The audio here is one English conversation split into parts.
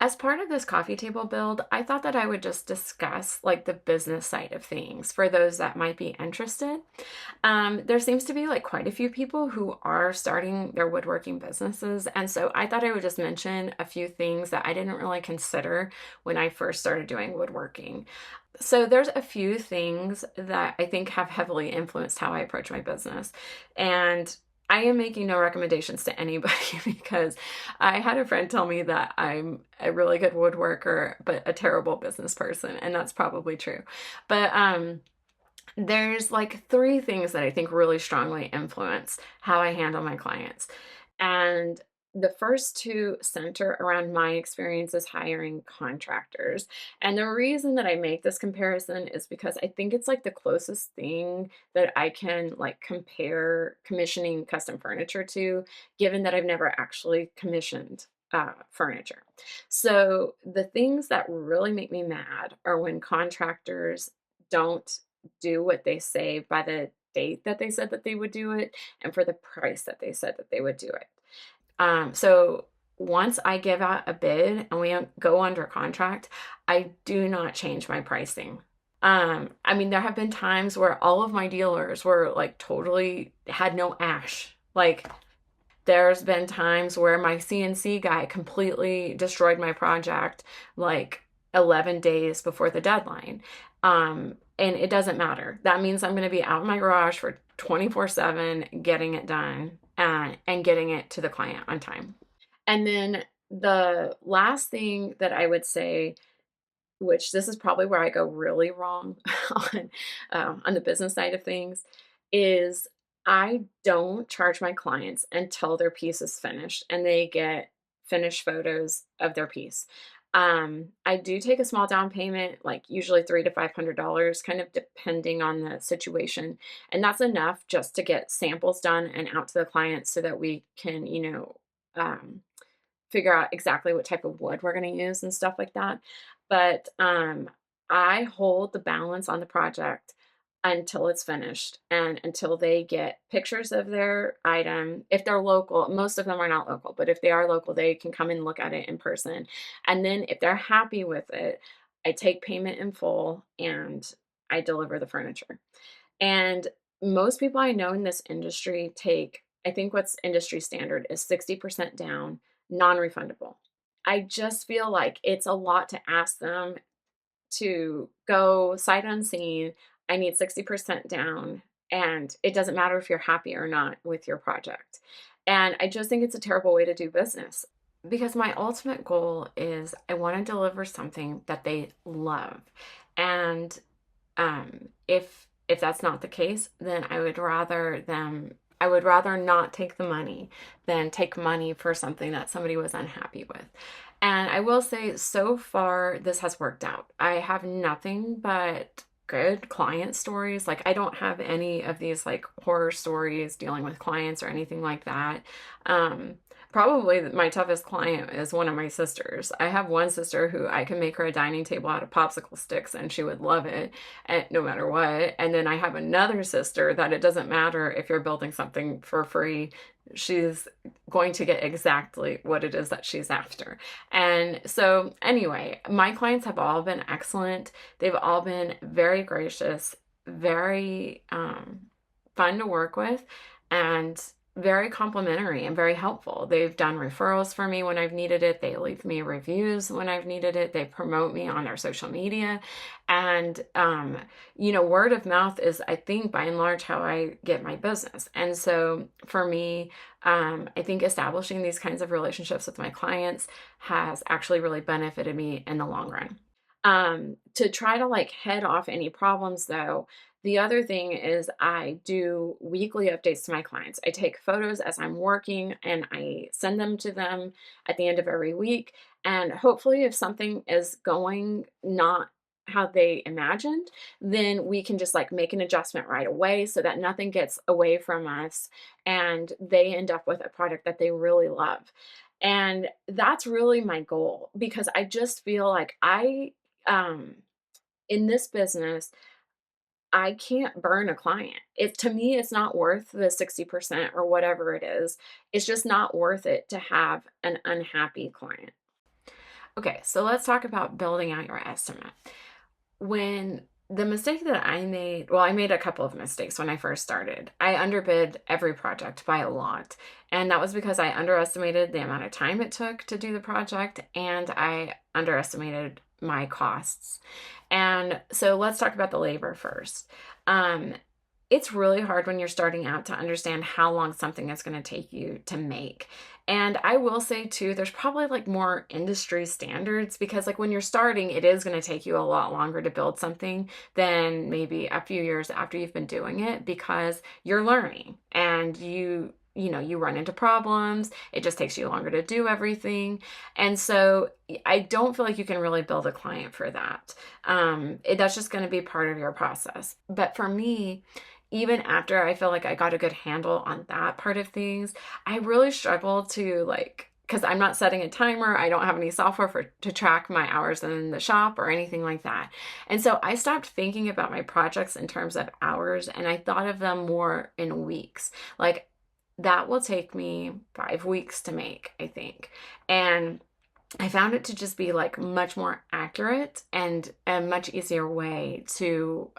As part of this coffee table build, I thought that I would just discuss like the business side of things for those that might be interested. There seems to be like quite a few people who are starting their woodworking businesses. And so I thought I would just mention a few things that I didn't really consider when I first started doing woodworking. So there's a few things that I think have heavily influenced how I approach my business. And I am making no recommendations to anybody because I had a friend tell me that I'm a really good woodworker, but a terrible business person, and that's probably true. But there's like three things that I think really strongly influence how I handle my clients. And the first two center around my experiences hiring contractors. And the reason that I make this comparison is because I think it's like the closest thing that I can like compare commissioning custom furniture to, given that I've never actually commissioned furniture. So the things that really make me mad are when contractors don't do what they say by the date that they said that they would do it and for the price that they said that they would do it. So once I give out a bid and we go under contract, I do not change my pricing. I mean, there have been times where all of my dealers were like totally had no ash. Like there's been times where my CNC guy completely destroyed my project like 11 days before the deadline. And it doesn't matter. That means I'm going to be out in my garage for 24/7 getting it done and getting it to the client on time. And then the last thing that I would say, which this is probably where I go really wrong on the business side of things, is I don't charge my clients until their piece is finished and they get finished photos of their piece. I do take a small down payment, like usually $300 to $500, kind of depending on the situation, and that's enough just to get samples done and out to the client so that we can, um, figure out exactly what type of wood we're gonna use and stuff like that. But, I hold the balance on the project until it's finished and until they get pictures of their item. If they're local, most of them are not local, but if they are local, they can come and look at it in person. And then if they're happy with it, I take payment in full and I deliver the furniture. And most people I know in this industry take, I think what's industry standard is 60% down, non-refundable. I just feel like it's a lot to ask them to go sight unseen. I need 60% down, and it doesn't matter if you're happy or not with your project. And I just think it's a terrible way to do business because my ultimate goal is I want to deliver something that they love. And if that's not the case, then I would rather not take the money than take money for something that somebody was unhappy with. And I will say, so far, this has worked out. I have nothing but good client stories. Like, I don't have any of these like horror stories dealing with clients or anything like that. Um, Probably my toughest client is one of my sisters. I have one sister who I can make her a dining table out of popsicle sticks and she would love it, and no matter what. And then I have another sister that it doesn't matter if you're building something for free, she's going to get exactly what it is that she's after. And so, anyway, my clients have all been excellent. They've all been very gracious, very fun to work with, and very complimentary and very helpful. They've done referrals for me when I've needed it. They leave me reviews when I've needed it. They promote me on their social media. And, word of mouth is, I think, by and large, how I get my business. And so for me, I think establishing these kinds of relationships with my clients has actually really benefited me in the long run. To try to like head off any problems though, the other thing is I do weekly updates to my clients. I take photos as I'm working and I send them to them at the end of every week. And hopefully, if something is going not how they imagined, then we can just like make an adjustment right away so that nothing gets away from us and they end up with a product that they really love. And that's really my goal because I just feel like um, in this business, I can't burn a client. It to me, it's not worth the 60% or whatever it is. It's just not worth it to have an unhappy client. Okay, so let's talk about building out your estimate. When the mistake that I made, well, I made a couple of mistakes when I first started. I underbid every project by a lot. And that was because I underestimated the amount of time it took to do the project and I underestimated my costs. And so let's talk about the labor first. Um, it's really hard when you're starting out to understand how long something is going to take you to make. And I will say too, there's probably like more industry standards because like when you're starting, it is going to take you a lot longer to build something than maybe a few years after you've been doing it because you're learning and you run into problems. It just takes you longer to do everything. And so I don't feel like you can really build a client for that. That's just going to be part of your process. But for me, even after I feel like I got a good handle on that part of things, I really struggle to like, because I'm not setting a timer. I don't have any software to track my hours in the shop or anything like that. And so I stopped thinking about my projects in terms of hours and I thought of them more in weeks. Like that will take me 5 weeks to make, I think. And I found it to just be like much more accurate and a much easier way to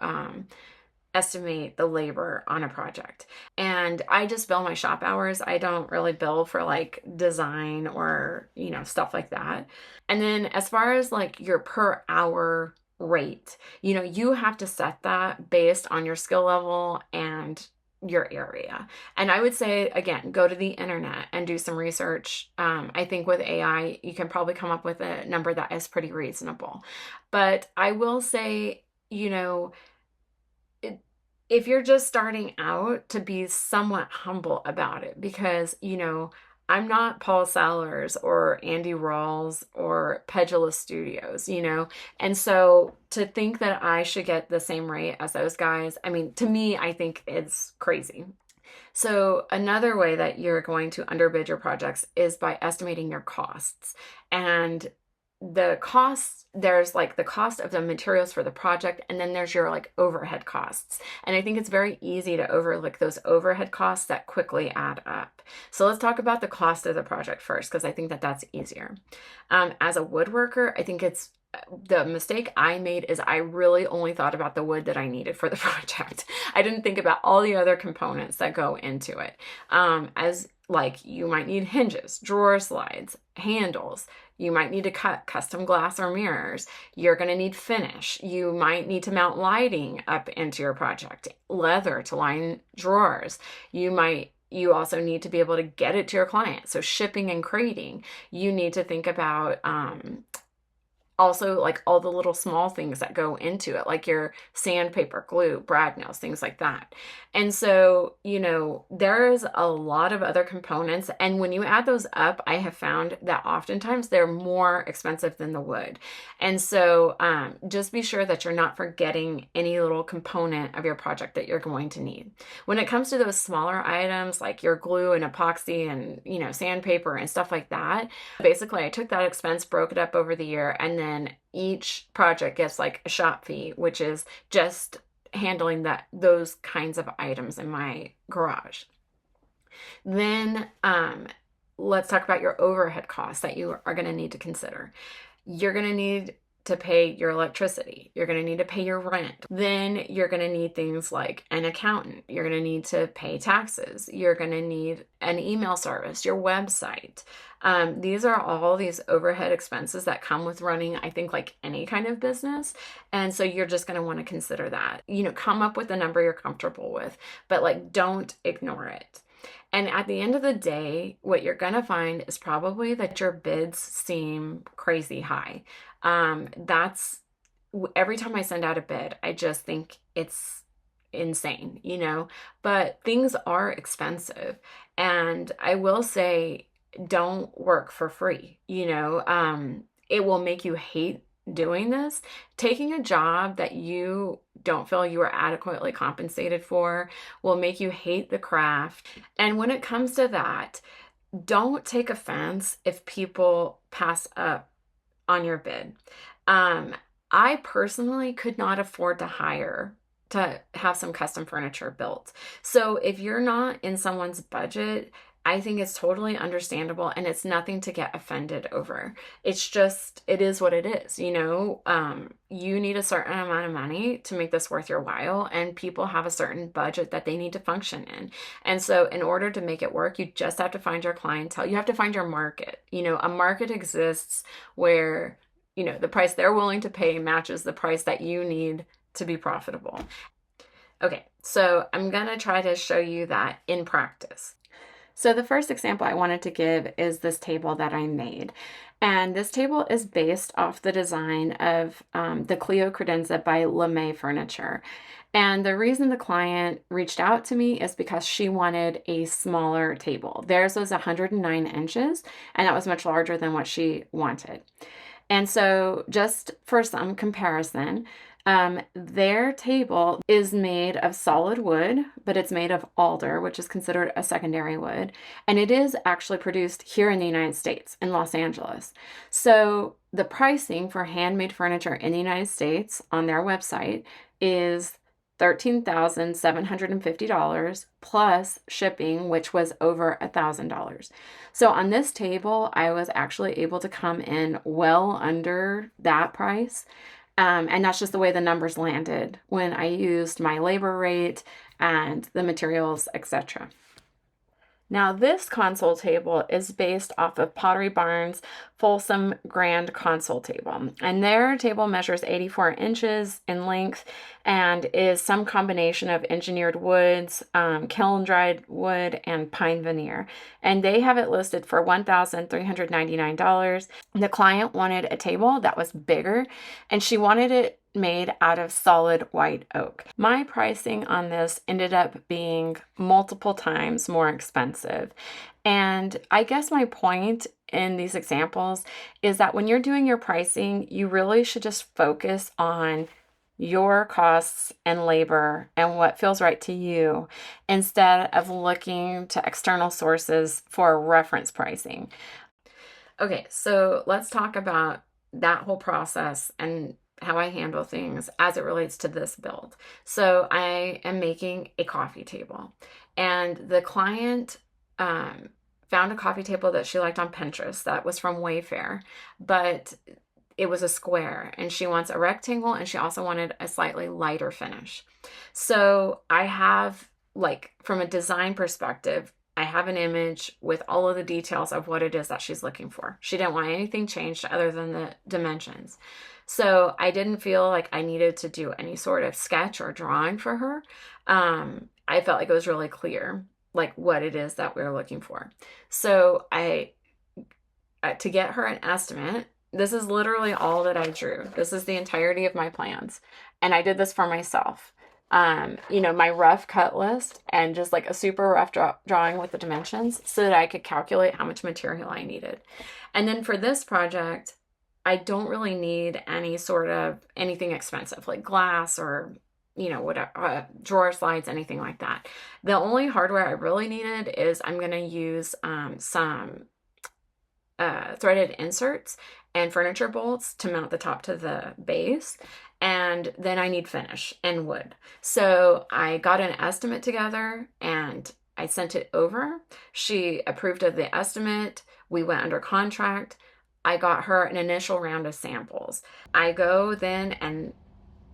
estimate the labor on a project. And I just bill my shop hours. I don't really bill for like design or, stuff like that. And then as far as like your per hour rate, you have to set that based on your skill level and your area. And I would say, again, go to the internet and do some research. I think with AI, you can probably come up with a number that is pretty reasonable. But I will say, it, if you're just starting out, to be somewhat humble about it because, I'm not Paul Sellers or Andy Rawls or Pedula Studios, and so to think that I should get the same rate as those guys, I mean, to me, I think it's crazy. So another way that you're going to underbid your projects is by estimating your costs. And the costs, there's like the cost of the materials for the project, and then there's your like overhead costs. And I think it's very easy to overlook those overhead costs that quickly add up. So let's talk about the cost of the project first, because I think that that's easier. As a woodworker, I think it's the mistake I made is I really only thought about the wood that I needed for the project. I didn't think about all the other components that go into it. As like you might need hinges, drawer slides, handles. You might need to cut custom glass or mirrors. You're going to need finish. You might need to mount lighting up into your project, leather to line drawers. You also need to be able to get it to your client. So shipping and crating. You need to think about also like all the little small things that go into it, like your sandpaper, glue, brad nails, things like that. And so, there is a lot of other components. And when you add those up, I have found that oftentimes they're more expensive than the wood. And so just be sure that you're not forgetting any little component of your project that you're going to need. When it comes to those smaller items like your glue and epoxy and, sandpaper and stuff like that, basically I took that expense, broke it up over the year, and then each project gets like a shop fee, which is just handling those kinds of items in my garage. Then let's talk about your overhead costs that you are going to need to consider. You're going to need to pay your electricity. You're going to need to pay your rent. Then you're going to need things like an accountant. You're going to need to pay taxes. You're going to need an email service, your website. These are all these overhead expenses that come with running, I think, like any kind of business. And so you're just going to want to consider that. Come up with a number you're comfortable with, but like don't ignore it. And at the end of the day, what you're going to find is probably that your bids seem crazy high. That's every time I send out a bid, I just think it's insane, but things are expensive. And I will say, don't work for free. It will make you hate doing this. Taking a job that you don't feel you are adequately compensated for will make you hate the craft. And when it comes to that, don't take offense if people pass up on your bid. I personally could not afford to hire to have some custom furniture built. So if you're not in someone's budget, I think it's totally understandable and it's nothing to get offended over. It's just, it is what it is, you know? You need a certain amount of money to make this worth your while, and people have a certain budget that they need to function in. And so, in order to make it work, you just have to find your clientele. You have to find your market. You know, a market exists where, you know, the price they're willing to pay matches the price that you need to be profitable. Okay, so I'm gonna try to show you that in practice. So the first example I wanted to give is this table that I made. And this table is based off the design of the Clio Credenza by LeMay Furniture. And the reason the client reached out to me is because she wanted a smaller table. Theirs was 109 inches, and that was much larger than what she wanted. And so, just for some comparison, their table is made of solid wood, but it's made of alder, which is considered a secondary wood. And it is actually produced here in the United States, in Los Angeles. So, the pricing for handmade furniture in the United States on their website is $13,750 plus shipping, which was over $1,000. So on this table, I was actually able to come in well under that price. And that's just the way the numbers landed when I used my labor rate and the materials, etc. Now, this console table is based off of Pottery Barn's Folsom Grand Console Table. And their table measures 84 inches in length and is some combination of engineered woods, kiln-dried wood, and pine veneer. And they have it listed for $1,399. The client wanted a table that was bigger, and she wanted it made out of solid white oak. My pricing on this ended up being multiple times more expensive. And I guess my point in these examples is that when you're doing your pricing, you really should just focus on your costs and labor and what feels right to you instead of looking to external sources for reference pricing. Okay, so let's talk about that whole process and how I handle things as it relates to this build. So I am making a coffee table, and the client found a coffee table that she liked on Pinterest that was from Wayfair, but it was a square, and she wants a rectangle, and she also wanted a slightly lighter finish. So I have, like, from a design perspective, I have an image with all of the details of what it is that she's looking for. She didn't want anything changed other than the dimensions. So I didn't feel like I needed to do any sort of sketch or drawing for her. I felt like it was really clear, like, what it is that we were looking for. So to get her an estimate, this is literally all that I drew. This is the entirety of my plans. And I did this for myself. My rough cut list and just like a super rough drawing with the dimensions so that I could calculate how much material I needed. And then for this project, I don't really need any sort of anything expensive like glass or, whatever, drawer slides, anything like that. The only hardware I really needed is I'm going to use some threaded inserts and furniture bolts to mount the top to the base. And then I need finish and wood. So I got an estimate together and I sent it over. She approved of the estimate. We went under contract. I got her an initial round of samples. I go then and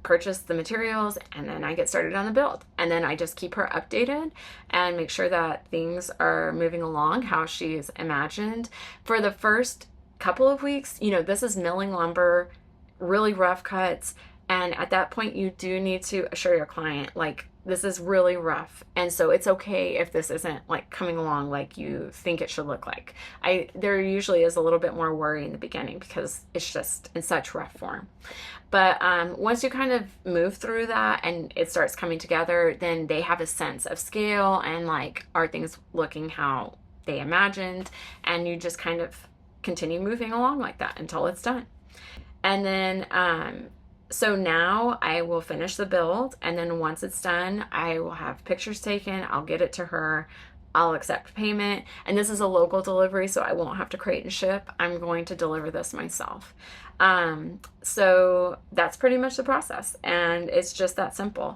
purchase the materials, and then I get started on the build. And then I just keep her updated and make sure that things are moving along how she's imagined. For the first couple of weeks, this is milling lumber, really rough cuts. And at that point, you do need to assure your client, like, this is really rough. And so it's okay if this isn't like coming along like you think it should look like. There usually is a little bit more worry in the beginning because it's just in such rough form. But once you kind of move through that and it starts coming together, then they have a sense of scale and like, are things looking how they imagined? And you just kind of continue moving along like that until it's done. And then, so now I will finish the build, and then once it's done, I will have pictures taken, I'll get it to her, I'll accept payment, and this is a local delivery, so I won't have to crate and ship. I'm going to deliver this myself. So that's pretty much the process, and it's just that simple.